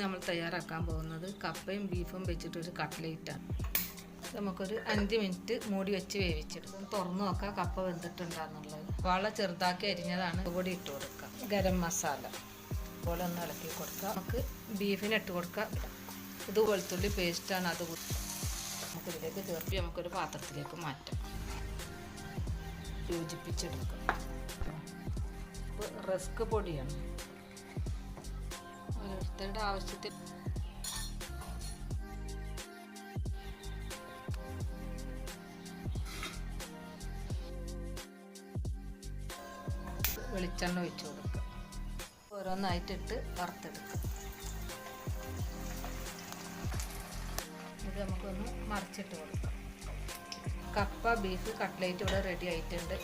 നമ്മൾ തയ്യാറാക്കാൻ പോകുന്നത് കപ്പയും ബീഫും വെച്ചിട്ടൊരു കട്ട്ലേറ്റാണ്. നമുക്കൊരു 5 മിനിറ്റ് മൂടി വെച്ച് വേവിച്ചെടുക്കും. തുറന്നു നോക്കാം കപ്പ വെന്തിട്ടുണ്ടാകുന്നുള്ളത്. വളരെ ചെറുതാക്കി അരിഞ്ഞതാണ്. പൊടി ഇട്ട് കൊടുക്കാം. ഗരം മസാല പോലെ ഒന്ന് ഇളക്കി കൊടുക്കുക. നമുക്ക് ബീഫിന് ഇട്ട് കൊടുക്കാം. ഇത് വെളുത്തുള്ളി പേസ്റ്റാണ്. അത് നമുക്കിതിലേക്ക് ചേർത്ത് നമുക്കൊരു പാത്രത്തിലേക്ക് മാറ്റാം. യോജിപ്പിച്ചെടുക്കാം. റസ്ക് പൊടിയാണ് ഓരോരുത്തരുടെ ആവശ്യത്തിൽ. വെളിച്ചെണ്ണ ഒഴിച്ച് കൊടുക്കുക. ഓരോന്നായിട്ടിട്ട് വറുത്തെടുക്കുക. ഇത് നമുക്കൊന്ന് മറിച്ചിട്ട് കൊടുക്കാം. കപ്പ ബീഫ് കട്ട്ലേറ്റ് ഇവിടെ റെഡി ആയിട്ടുണ്ട്.